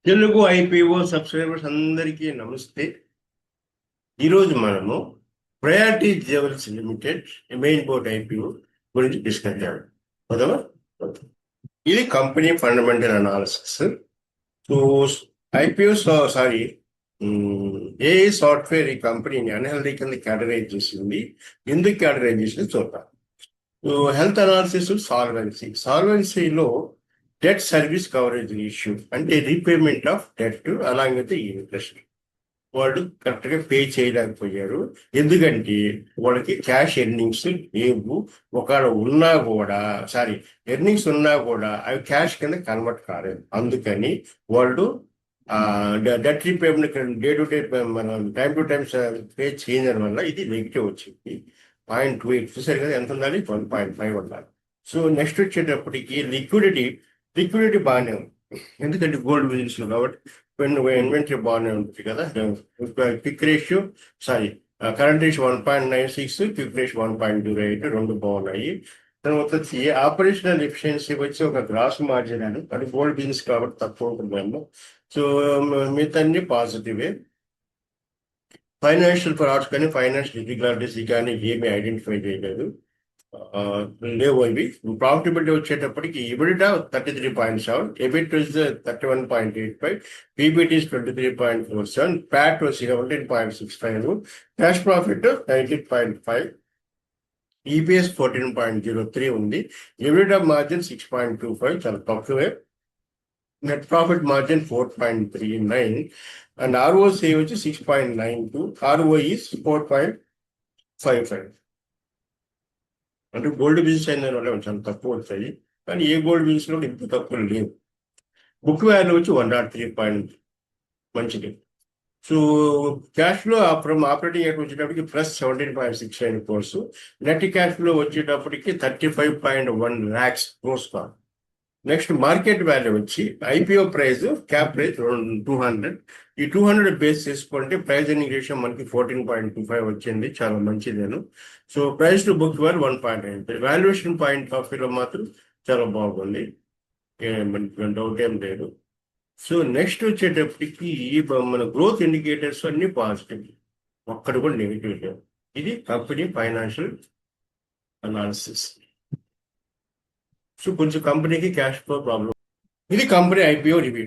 Telugu IPO subscribers అందరికీ నమస్తే. ఈరోజు మనము priority jewellers limited main board IPO గురించి డిస్కస్ చేయాలి. కదా, ఇది company fundamental analysis. So IPO sorry ఏ సాఫ్ట్వేర్ ఈ కంపెనీని అన్హెల్దీ కింద కేటగరైజ్ చేసింది, ఎందుకు కేటగరైజ్ చేసింది చూద్దాం. హెల్త్ అనాలిసిస్, సాల్వెన్సీలో డెట్ సర్వీస్ కవరేజ్ ఇష్యూ అంటే repayment of debt along with interest. వాళ్ళు కరెక్ట్గా పే చేయలేకపోయారు, ఎందుకంటే వాళ్ళకి క్యాష్ ఎర్నింగ్స్ లేవు. ఒకవేళ ఉన్నా కూడా ఎర్నింగ్స్ ఉన్నా కూడా అవి క్యాష్ కింద కన్వర్ట్ కాలేదు. అందుకని వాళ్ళు debt repayment day to day మనం టైం టు టైం పే చేయడం వల్ల ఇది నెగిటివ్ వచ్చింది. 0.28 చూసారు కదా, ఎంత ఉండాలి? 1.5 ఉండాలి. సో నెక్స్ట్ వచ్చేటప్పటికి లిక్విడిటీ బాగానే ఉంది, ఎందుకంటే గోల్డ్ బిజినెస్ కాబట్టి ఇన్వెంటరీ బాగానే ఉంటుంది కదా. Quick ratio current ratio 1.96, quick ratio 1.08 రెండు బాగున్నాయి. తర్వాత వచ్చి ఆపరేషనల్ ఎఫిషియన్సీ వచ్చి ఒక గ్రాస్ మార్జిన్ అని, అది గోల్డ్ బిజినెస్ కాబట్టి తక్కువ ఉంటుందేమో. సో మిగతా అన్ని పాజిటివే. ఫైనాన్షియల్ ఫ్రాడ్స్ కానీ ఫైనాన్షియల్ ఇర్రెగ్యులారిటీస్ కానీ ఏమీ ఐడెంటిఫై చేయలేదు, లేవు ఇవి. ప్రాఫిటబిలిటీ వచ్చేటప్పటికి EBITDA 33.7, EBIT 31.85, PBT 23.47, PAT 17.65, cash profit 19.5, EPS 14.03 ఉంది. EBITDA మార్జిన్ 6.25 చాలా తక్కువే. Net profit margin 4.39 and ROCE వచ్చి 6.92, ROE 4.55. అంటే గోల్డ్ బిజినెస్ అయిన వల్ల చాలా తక్కువ వచ్చాయి, కానీ ఏ గోల్డ్ బిజినెస్ లో ఇంత తక్కువ లేవు. బుక్ వాల్యూ వచ్చి 103 పాయింట్ మంచిది. So cash flow from operating act వచ్చేటప్పటికి plus 17.69 crores, net cash flow వచ్చేటప్పటికి 35.1 lakhs crores. Next market value వచ్చి ఐపీఓ ప్రైస్ క్యాప్ ప్రైస్ 200. ఈ 200 బేస్ చేసుకుంటే ప్రైస్ ఎర్నింగ్ రేషియో మనకి 14.25 వచ్చింది, చాలా మంచిదేను. So price to book value 1.93. Valuation point of వ్యూలో మాత్రం చాలా బాగుంది, డౌట్ ఏం లేదు. సో నెక్స్ట్ వచ్చేటప్పటికి మన గ్రోత్ ఇండికేటర్స్ అన్ని పాజిటివ్, ఒక్కటి కూడా నెగిటివ్ లేవు. ఇది కంపెనీ ఫైనాన్షియల్ అనాలిసిస్. సో కొంచెం కంపెనీకి క్యాష్ ఫ్లో ప్రాబ్లం. ఇది కంపెనీ ఐపీఓ రివ్యూ.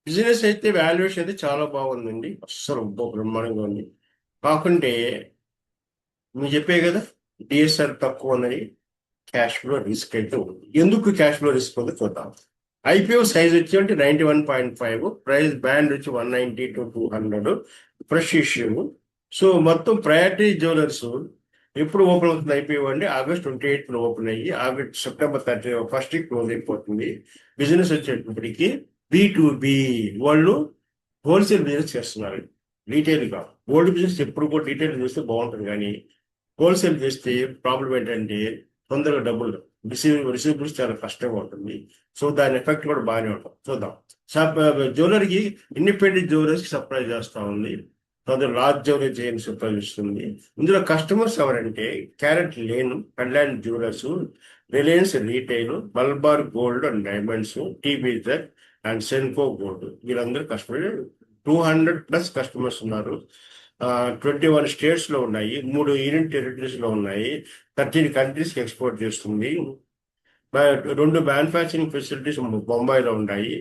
బిజినెస్ అయితే వాల్యుయేషన్ అయితే చాలా బాగుందండి, అస్సలు బ్రహ్మాండంగా ఉంది. కాకుంటే మీరు చెప్పే కదా డిఎస్ఆర్ తక్కువ ఉన్నది, క్యాష్ ఫ్లో రిస్క్ అయితే ఉంది. ఎందుకు క్యాష్ ఫ్లో రిస్క్ ఉందో చూద్దాం. ఐపీఓ సైజ్ వచ్చి అంటే 91.5, ప్రైస్ బ్యాండ్ వచ్చి 190 to 200, ఫ్రెష్ ఇష్యూ. సో మొత్తం ప్రయారిటీ జ్యువెలర్స్ ఎప్పుడు ఓపెన్ అవుతుంది ఐపీఓ అంటే August 28 ఓపెన్ అయ్యి September 31 క్లోజ్ అయిపోతుంది. బిజినెస్ వచ్చేటప్పటికి B2B, వాళ్ళు హోల్సేల్ బిజినెస్ చేస్తున్నారు, రీటైల్ కాదు. గోల్డ్ బిజినెస్ ఎప్పుడు కూడా రీటైల్ చేస్తే బాగుంటుంది, కానీ హోల్సేల్ చేస్తే ప్రాబ్లం ఏంటంటే తొందరగా డబ్బులు రిసీవబుల్స్ చాలా కష్టంగా ఉంటుంది. సో దాని ఎఫెక్ట్ కూడా బాగానే ఉంటుంది. చూద్దాం. జ్యువెలరీకి ఇండిపెండెంట్ జ్యువెలర్స్కి సప్లై చేస్తూ ఉంది, లార్జ్ జ్యువెలరీ చైన్ సప్లై చేస్తుంది. ఇందులో కస్టమర్స్ ఎవరంటే carrot lane, Kalyan jewellers, Reliance retail, Malabar gold and diamonds, TBZ and Senco gold, వీళ్ళందరూ కస్టమర్. 200+ కస్టమర్స్ ఉన్నారు. 21 states లో ఉన్నాయి, 3 యూనియన్ టెరిటరీస్ లో ఉన్నాయి, 13 countries కి ఎక్స్పోర్ట్ చేస్తుంది. 2 మ్యానుఫ్యాక్చరింగ్ ఫెసిలిటీస్ బొంబాయిలో ఉన్నాయి.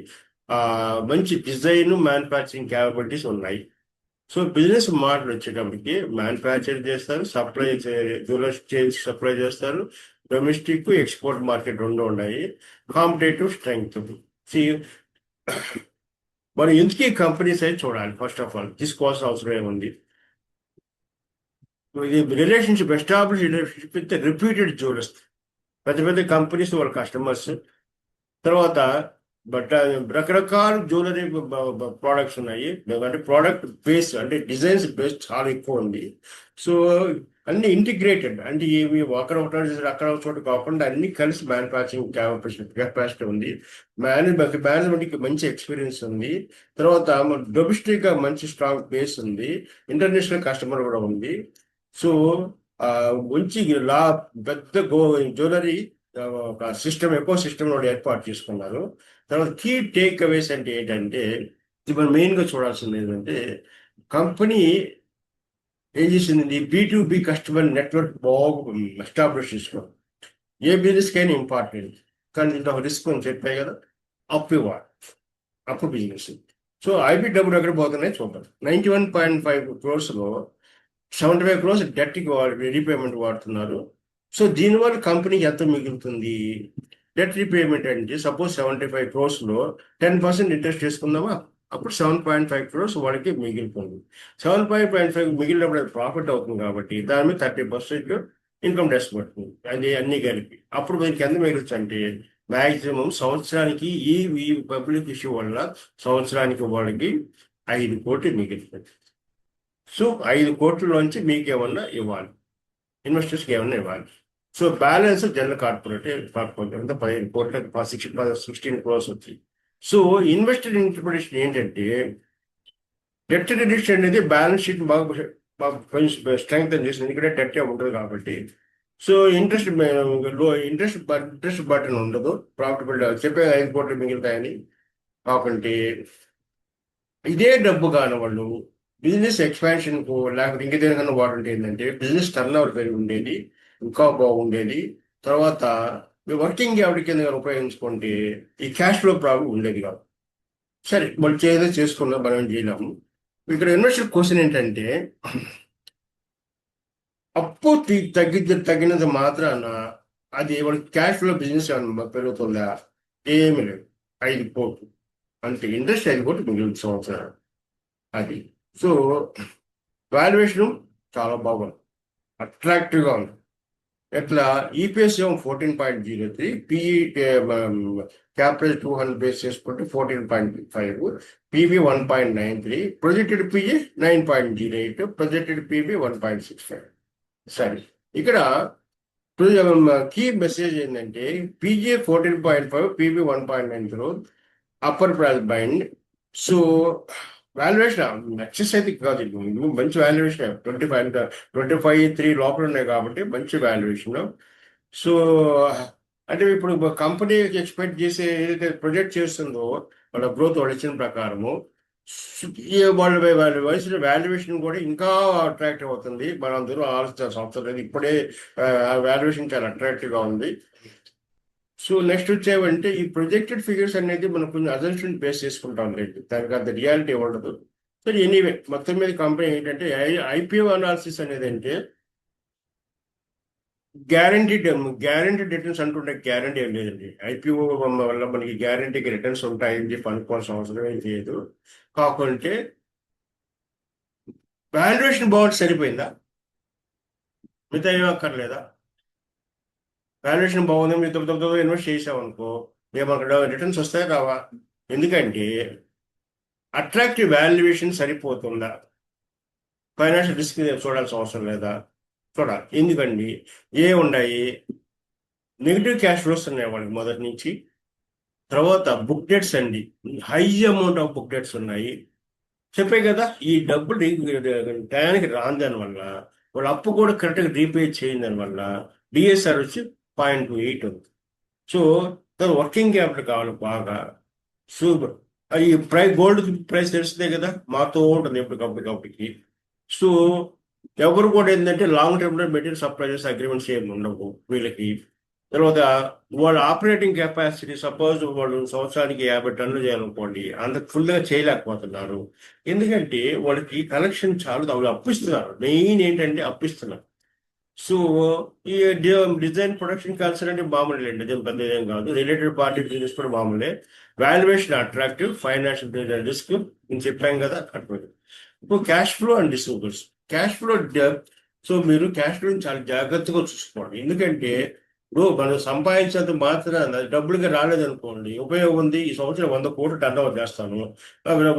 మంచి డిజైన్ మ్యానుఫ్యాక్చరింగ్ క్యాపబిలిటీస్ ఉన్నాయి. సో బిజినెస్ మోడల్ వచ్చేటప్పటికి మ్యానుఫ్యాక్చర్ చేస్తారు, సప్లై జ్యువెలర్స్ చైన్స్ సప్లై చేస్తారు, డొమెస్టిక్ ఎక్స్పోర్ట్ మార్కెట్ రెండు ఉన్నాయి. Competitive strength. మనం ఎందుకు ఈ కంపెనీస్ అయితే చూడాలి, ఫస్ట్ ఆఫ్ ఆల్ తీసుకోవాల్సిన అవసరం ఏముంది. ఇది relationship, establish relationship with repeated jewellers, పెద్ద పెద్ద కంపెనీస్ వాళ్ళ కస్టమర్స్. తర్వాత రకరకాల జ్యువెలరీ ప్రోడక్ట్స్ ఉన్నాయి, అంటే ప్రోడక్ట్ బేస్ అంటే డిజైన్స్ బేస్ చాలా ఎక్కువ ఉంది. సో అన్ని ఇంటిగ్రేటెడ్, అంటే ఇవి అక్కడ ఒక చోట కాకుండా అన్ని కలిసి మ్యానుఫ్యాక్చరింగ్ కెపాసిటీ ఉంది. మేనేజ్మెంట్కి మంచి ఎక్స్పీరియన్స్ ఉంది. తర్వాత డొమెస్టిక్ గా మంచి స్ట్రాంగ్ బేస్ ఉంది, ఇంటర్నేషనల్ కస్టమర్ కూడా ఉంది. సో మంచి పెద్ద జ్యువెలరీ ఒక సిస్టమ్ ఎకో సిస్టమ్ ఏర్పాటు చేసుకున్నారు. తర్వాత కీ టేక్ అవేస్ అంటే ఏంటంటే, ఇది మనం మెయిన్గా చూడాల్సింది ఏంటంటే, కంపెనీ ఏం చేసింది, బి కస్టమర్ నెట్వర్క్ బాగా ఎస్టాబ్లిష్ చేసుకోవాలి. ఏ బిజినెస్కైనా ఇంపార్టెంట్. కానీ దీంట్లో ఒక రిస్క్ అని చెప్పాయి కదా, అప్పు ఇవ్వాలి, అప్పు బిజినెస్. సో ఐబీ డబ్బులు ఎక్కడ పోతున్నాయి చూద్దాం. 91.5 క్రోర్స్లో 75 క్రోర్స్ డెట్కి రీపేమెంట్ వాడుతున్నారు. సో దీనివల్ల కంపెనీకి ఎంత మిగులుతుంది? డెట్ రీపేమెంట్ అంటే సపోజ్ 75 క్రోర్స్లో 10% ఇంట్రెస్ట్ చేసుకుందామా, అప్పుడు 7.5 క్రోర్స్ వాళ్ళకి మిగిలిపోయింది. 7.5 మిగిలినప్పుడు అది ప్రాఫిట్ అవుతుంది కాబట్టి దాని మీద 30% ఇన్కమ్ ట్యాక్స్ పడుతుంది, అది అన్ని కలిపి. అప్పుడు మనకి ఎంత మిగులుతుంది అంటే మ్యాక్సిమం సంవత్సరానికి ఈ పబ్లిక్ ఇష్యూ వల్ల సంవత్సరానికి వాళ్ళకి 5 కోట్లు మిగులుతుంది. సో 5 కోట్లలోంచి మీకు ఏమన్నా ఇవ్వాలి, ఇన్వెస్టర్స్కి ఏమన్నా ఇవ్వాలి. సో బ్యాలెన్స్ జనరల్ కార్పొరేట్ అంతా 15 కోట్ల 16 క్రోర్స్ వచ్చింది. సో ఇన్వెస్టర్ ఇంటర్ప్రిటేషన్ ఏంటంటే, డెట్ రిడక్షన్ అనేది బ్యాలెన్స్ షీట్ బాగా కొంచెం స్ట్రెంగ్త్ చేసింది, ఎందుకంటే డెట్ ఉంటుంది కాబట్టి. సో ఇంట్రెస్ట్ ఇంట్రెస్ట్ బటన్ ఉండదు, ప్రాఫిటబుల్ చెప్పే 5 కోట్లు మిగులుతాయని కాకుంటే. ఇదే డబ్బు కాని వాళ్ళు బిజినెస్ ఎక్స్పాన్షన్కు లేకపోతే ఇంకేదైనా వాడుంటే ఏంటంటే బిజినెస్ టర్న్ ఓవర్ పెరిగి ఉండేది, ఇంకా బాగుండేది. తర్వాత మీ వర్కింగ్ క్యాపిటల్ కింద ఉపయోగించుకుంటే ఈ క్యాష్ ఫ్లో ప్రాబ్లం ఉండేది కాదు. సరే వాళ్ళు ఏదో చేసుకున్నా మనం చేయలేము. ఇక్కడ ఇన్వెస్టర్ క్వశ్చన్ ఏంటంటే, అప్పు తగ్గినంత మాత్రాన అది వాళ్ళకి క్యాష్ ఫ్లో బిజినెస్ ఏమన్నా పెరుగుతుందా? ఏమి లేదు. 5 కోట్లు అంటే ఇంట్రెస్ట్ 5 కోట్లు మిగిలిన సంవత్సరం అది. సో వాల్యుయేషన్ చాలా బాగుంది, అట్రాక్టివ్గా ఉంది. ఎట్లా ఈపీఎస్ 14.03, పిఈ క్యాపిటల్ 200 బేస్ చేసుకుంటే 14.5, PB 1.93, projected PE 9.08, projected PB 1.65. సరే, ఇక్కడ కీ మెసేజ్ ఏంటంటే PG 14.5, PB 1.90, upper price bind. So valuation excess అయితే కాదు, ఇది మంచి వాల్యుయేషన్. 25-3 లోపల ఉన్నాయి కాబట్టి మంచి వాల్యుయేషన్. సో అంటే ఇప్పుడు కంపెనీ ఎక్స్పెక్ట్ చేసే ఏదైతే ప్రొజెక్ట్ చేస్తుందో వాళ్ళ గ్రోత్ వాళ్ళు ఇచ్చిన ప్రకారము, వాళ్ళ వయసు వాల్యుయేషన్ కూడా ఇంకా అట్రాక్టివ్ అవుతుంది. మనందరూ ఆలోచించాల్సిన అవసరం లేదు, ఇప్పుడే వాల్యుయేషన్ చాలా అట్రాక్టివ్గా ఉంది. సో నెక్స్ట్ వచ్చేవంటే ఈ ప్రొజెక్టెడ్ ఫిగర్స్ అనేది మనం కొంచెం అజంప్షన్ బేస్ చేసుకుంటాం లేదు, దానికి అంత రియాలిటీ ఉండదు. సరే ఎనీవే, మొత్తం మీద కంపెనీ ఏంటంటే ఐపీఓ అనాలిసిస్ అనేది అంటే గ్యారంటీడ్ రిటర్న్స్ అంటుంటే గ్యారంటీ ఏం లేదండి. ఐపీఓ వల్ల మనకి గ్యారంటీకి రిటర్న్స్ ఉంటాయని చెప్పి అనుకోవాల్సిన అవసరం ఏం లేదు. కాకుంటే వాల్యుయేషన్ బాగుంటే సరిపోయిందా, మిగతా ఏమీ అక్కర్లేదా? వాల్యుయేషన్ బాగుంది, మీరు తొమ్మిది ఇన్వెస్ట్ చేసామనుకో, మేము అక్కడ రిటర్న్స్ వస్తాయి రావా? ఎందుకంటే అట్రాక్టివ్ వాల్యుయేషన్ సరిపోతుందా, ఫైనాన్షియల్ రిస్క్ చూడాల్సిన అవసరం లేదా? చూడాలి. ఎందుకండి ఉన్నాయి, నెగిటివ్ క్యాష్ ఫ్లోస్ ఉన్నాయి వాళ్ళకి మొదటి నుంచి. తర్వాత బుక్ డెట్స్ అండి, high amount of book debts ఉన్నాయి. చెప్పే కదా, ఈ డబ్బులు టయానికి రాని దానివల్ల, వాళ్ళ అప్పు కూడా కరెక్ట్గా రీపే చేయని దానివల్ల డిఎస్ఆర్ వచ్చి 0.28 ఉంది. సో వర్కింగ్ క్యాపిటల్ కావాలి బాగా. సో ఈ గోల్డ్ ప్రైస్ తెలిసిందే కదా, మాతో ఉంటుంది ఎప్పటికప్పటికి. సో ఎవరు కూడా ఏంటంటే లాంగ్ టర్మ్లో మెటీరియల్ సప్లైస్ అగ్రిమెంట్స్ ఏమి ఉండవు వీళ్ళకి. తర్వాత వాళ్ళ ఆపరేటింగ్ కెపాసిటీ, సపోజ్ వాళ్ళు సంవత్సరానికి 50 టన్నులు చేయాలనుకోండి, అంత ఫుల్గా చేయలేకపోతున్నారు. ఎందుకంటే వాళ్ళకి కలెక్షన్ చాలా వాళ్ళు అప్పిస్తున్నారు. మెయిన్ ఏంటంటే అప్పిస్తున్నారు. సో ఈ డిజైన్ ప్రొడక్షన్ కన్సర్న్ అంటే మామూలు డిజైన్ పెద్ద ఏం కాదు, రిలేటెడ్ పార్టీ బిజినెస్ కూడా మామూలే. వాల్యుయేషన్ అట్రాక్టివ్, ఫైనాన్షియల్ రిస్క్ నేను చెప్పాం కదా అట్రాక్టివ్. ఇప్పుడు cash flow and distributors, cash flow so మీరు క్యాష్ ఫ్లో చాలా జాగ్రత్తగా చూసుకోండి. ఎందుకంటే ఇప్పుడు మనం సంపాదించినంత మాత్రాన డబ్బులుగా రాలేదనుకోండి, ఉపయోగం ఉంది. ఈ సంవత్సరం 100 కోట్లు టర్న్ ఓవర్ చేస్తాను,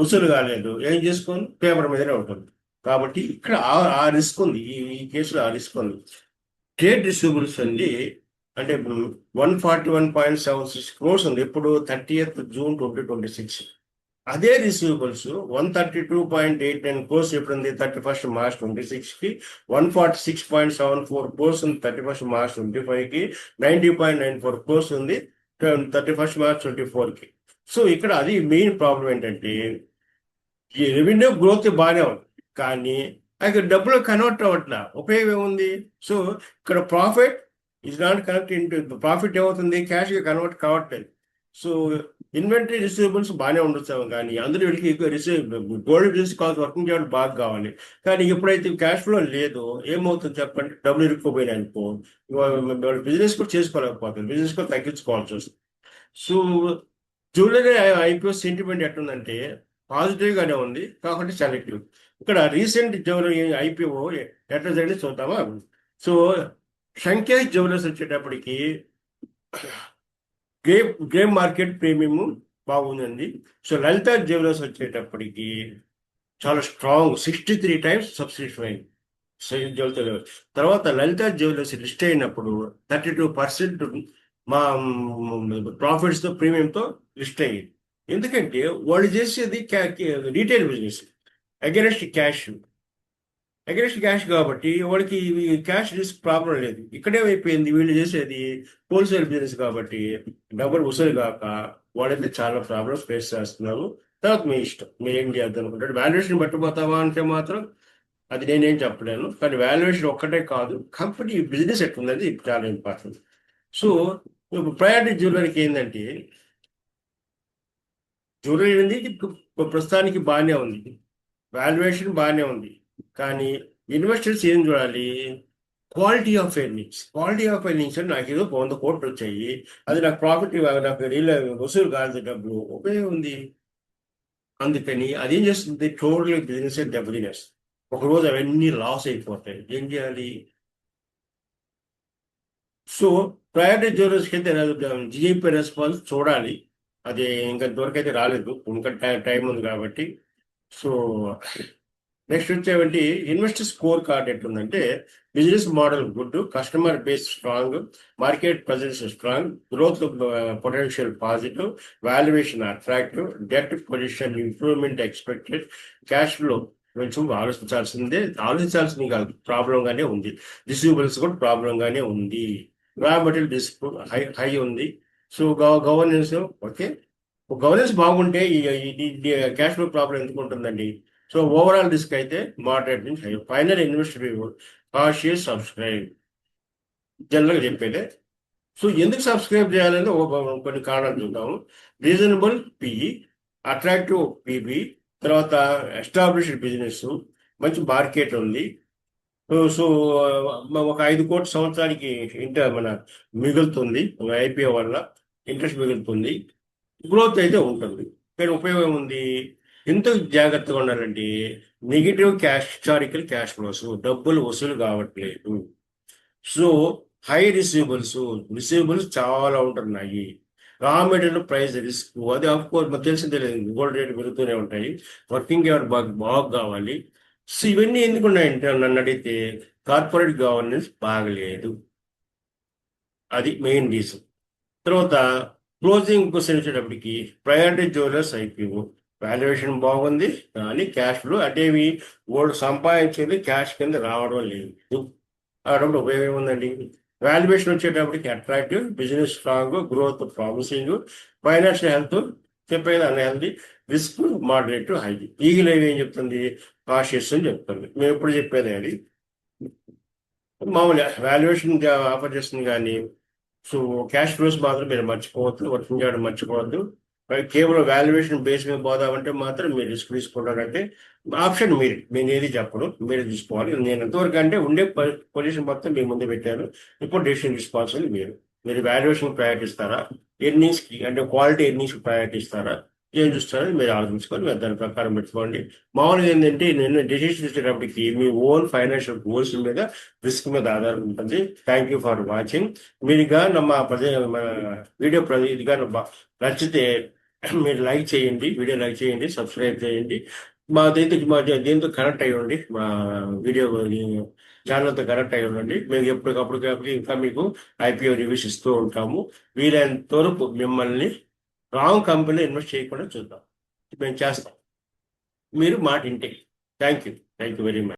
వసూలు కాలేదు, ఏం చేసుకోండి, పేపర్ మీదనే ఉంటుంది. కాబట్టి ఇక్కడ ఆ రిస్క్ ఉంది, ఈ కేసులో ఆ రిస్క్ ఉంది. ట్రేడ్ రిసీవబుల్స్ అండి అంటే 141.76 క్రోర్స్ ఉంది. ఇప్పుడు 30th జూన్ 2026. అదే రిసీవబుల్స్ 132.89 crores ఎప్పుడు ఉంది 31st March 2026కి, 146.74 crores ఉంది 31st March 2025కి, 90.94 crores ఉంది 31st March 2024కి. సో ఇక్కడ అది మెయిన్ ప్రాబ్లం ఏంటంటే ఈ రెవెన్యూ గ్రోత్ బాగానే ఉంది, కానీ అది డబ్బులు కన్వర్ట్ అవ్వట్లా. ఉపయోగం ఏముంది? సో ఇక్కడ profit is not connect into profit ఏమవుతుంది, క్యాష్గా కన్వర్ట్ కావట్లేదు. సో ఇన్వెంటరీ రిసీవబుల్స్ బాగానే ఉండొచ్చు, కానీ అందరూ వీళ్ళకి గోల్డ్ బిజినెస్ కావాలి, వర్కింగ్ క్యాపిటల్ బాగా కావాలి. కానీ ఎప్పుడైతే క్యాష్ ఫ్లో లేదో ఏమవుతుంది చెప్పండి, డబ్బులు ఇరుక్కుపోయినాయి అనుకో, బిజినెస్ కూడా చేసుకోలేకపోతుంది, బిజినెస్ కూడా తగ్గించుకోవాల్సి వస్తుంది. సో జ్యువెలరీ ఐపీఓ సెంటిమెంట్ ఎట్లుందంటే పాజిటివ్ గానే ఉంది, కాకపోతే సెలెక్టివ్. ఇక్కడ రీసెంట్ జ్యువెలరీ ఐపీఓ ఎట్లా జరిగింది చూద్దామా. సో సంకేష్ జ్యువెలర్స్ వచ్చేటప్పటికి గ్రేమ్ మార్కెట్ ప్రీమియం బాగుందండి. సో లలిత జ్యువెలర్స్ వచ్చేటప్పటికి చాలా స్ట్రాంగ్ 63 times సబ్స్క్రిప్షన్ అయింది. తర్వాత లలిత జ్యువెలర్స్ లిస్ట్ అయినప్పుడు 32% మా ప్రాఫిట్స్తో ప్రీమియంతో లిస్ట్ అయ్యింది. ఎందుకంటే వాళ్ళు చేసేది రీటైల్ బిజినెస్ అగెనెస్ట్ క్యాష్ కాబట్టి వాళ్ళకి క్యాష్ రిస్క్ ప్రాబ్లం లేదు. ఇక్కడేమైపోయింది, వీళ్ళు చేసేది హోల్సేల్ బిజినెస్ కాబట్టి డబ్బులు వసూలు కాక వాళ్ళైతే చాలా ప్రాబ్లమ్స్ ఫేస్ చేస్తున్నారు. తర్వాత మీ ఇష్టం, మీరు ఏం చేద్దాం అనుకుంటారు. వాల్యుయేషన్ పట్టుకుపోతావా అంటే మాత్రం అది నేనేం చెప్పలేను, కానీ వాల్యుయేషన్ ఒక్కటే కాదు, కంపెనీ బిజినెస్ ఎట్లున్నది చాలా ఇంపార్టెంట్. సో ప్రయారిటీ జ్యువెలరీకి ఏంటంటే జ్యువెలరీ అనేది ప్రస్తుతానికి బాగానే ఉంది, వాల్యుయేషన్ బాగానే ఉంది, కానీ ఇన్వెస్టర్స్ ఏం చూడాలి, క్వాలిటీ ఆఫ్ ఎర్నింగ్స్ అంటే నాకు ఏదో 100 కోట్లు వచ్చాయి, అది నాకు ప్రాఫిట్, నాకు వసూలు కాదు, డబ్బులు ఉపయోగం ఉంది. అందుకని అదేం చేస్తుంది, టోటల్ బిజినెస్ దెబ్బతినేస్తుంది. ఒకరోజు అవన్నీ లాస్ అయిపోతాయి, ఏం చేయాలి. సో ప్రయారిటీ జ్యువెలర్స్కి అయితే జిఐపి రెస్పాన్స్ చూడాలి, అది ఇంకా దొరకైతే రాలేదు, ఇంకా టైం ఉంది కాబట్టి. సో నెక్స్ట్ వచ్చేవంటి ఇన్వెస్టర్ స్కోర్ కార్డ్ ఎట్లుందంటే business model good, customer base strong, market presence strong, growth potential positive, valuation attractive, debt position improvement expected, cash flow కొంచెం ఆలోచించాల్సింది కాదు, ప్రాబ్లం గానే ఉంది. రిసీవబుల్స్ కూడా ప్రాబ్లం గానే ఉంది. రా మెటీరియల్ డిస్క్ హై ఉంది. సో గవర్నెన్స్ ఓకే, గవర్నెన్స్ బాగుంటే ఈ క్యాష్ ఫ్లో ప్రాబ్లం ఎందుకు ఉంటుందండి. సో ఓవరాల్ రిస్క్ అయితే మోడరేట్ నుంచి high. Final investor cautious subscribe జనరల్గా చెప్పేదే. సో ఎందుకు సబ్స్క్రైబ్ చేయాలంటే కొన్ని కారణాలు చూద్దాము. రీజనబుల్ పిఈ, అట్రాక్టివ్ పీబీ, తర్వాత ఎస్టాబ్లిష్డ్ బిజినెస్, మంచి మార్కెట్ ఉంది. సో ఒక 5 కోట్ల సంవత్సరానికి మన మిగులుతుంది, ఐపీఓ వల్ల ఇంట్రెస్ట్ మిగులుతుంది, గ్రోత్ అయితే ఉంటుంది. కానీ ఉపయోగం ఉంది, ఎంత జాగ్రత్తగా ఉండాలంటే నెగిటివ్ హిస్టారికల్ క్యాష్ ఫ్లోస్, డబ్బులు వసూలు కావట్లేదు. సో హై రిసీవబుల్స్ చాలా ఉంటున్నాయి. రా మెటీరియల్ ప్రైస్ రిస్క్, అది ఆఫ్ కోర్స్ మనకు తెలిసిందే, గోల్డ్ రేట్ పెరుగుతూనే ఉంటాయి, వర్కింగ్ క్యాపిటల్ బాగా కావాలి. సో ఇవన్నీ ఎందుకు ఉన్నాయంటే నన్ను అడిగితే కార్పొరేట్ గవర్నెన్స్ బాగలేదు, అది మెయిన్ రీజన్. తర్వాత క్లోజింగ్ క్వశ్చన్ వచ్చేటప్పటికి ప్రయారిటీ జ్యువెలర్స్ ఐపీఓ వాల్యుయేషన్ బాగుంది, కానీ క్యాష్ ఫ్లో అదేవి వాళ్ళు సంపాదించేది క్యాష్ కింద రావడం లేదు, రావడం ఉపయోగం ఉందండి. వాల్యుయేషన్ వచ్చేటప్పటికి attractive, business strong, growth promising, financial health చెప్పేది unhealthy, risk moderate high. Eagle ఏం చెప్తుంది, కాషియస్ అని చెప్తుంది. మేము ఎప్పుడు చెప్పేది అది మామూలుగా వాల్యుయేషన్ ఆఫర్ చేస్తుంది, కానీ సో క్యాష్ ఫ్లోస్ మాత్రం మీరు మర్చిపోవద్దు, వర్కింగ్ చేయడం మర్చిపోవద్దు. కేవలం వాల్యుయేషన్ బేస్ మీద పోదామంటే మాత్రం మీరు రిస్క్ తీసుకుంటారంటే ఆప్షన్ మీరు, నేను ఏది చెప్పను, మీరే తీసుకోవాలి. నేను ఎంతవరకు అంటే ఉండే పొజిషన్ మొత్తం మీ ముందు పెట్టాను, ఇప్పుడు డెసిషన్ తీసుకోవాల్సింది మీరు. మీరు వాల్యుయేషన్ ప్రయారిటీ ఇస్తారా, ఎర్నింగ్స్కి అంటే క్వాలిటీ ఎర్నింగ్స్కి ప్రయారిటీ ఇస్తారా, ఏం చూస్తారని మీరు ఆలోచించుకొని మీరు దాని ప్రకారం పెట్టుకోండి. మామూలుగా ఏంటంటే నేను డెసిషన్ ఇచ్చేటప్పటికి మీ ఓన్ ఫైనాన్షియల్ గోల్స్ మీద, రిస్క్ మీద ఆధారం ఉంటుంది. Thank you for watching. మీరుగా మన వీడియో ఇదిగా నచ్చితే మీరు లైక్ చేయండి, వీడియో లైక్ చేయండి, సబ్స్క్రైబ్ చేయండి. దీంతో కనెక్ట్ అయ్యి ఉండి, మా వీడియో ఛానల్తో కనెక్ట్ అయ్యి ఉండండి. మేము ఎప్పటికప్పుడు ఇంకా మీకు ఐపీఓ రివ్యూస్ ఇస్తూ ఉంటాము. వీలైనంత వరకు మిమ్మల్ని రాంగ్ కంపెనీలో ఇన్వెస్ట్ చేయకుండా చూద్దాం. మేము చేస్తాం. మీరు మాట ఇంటే. Thank you very much.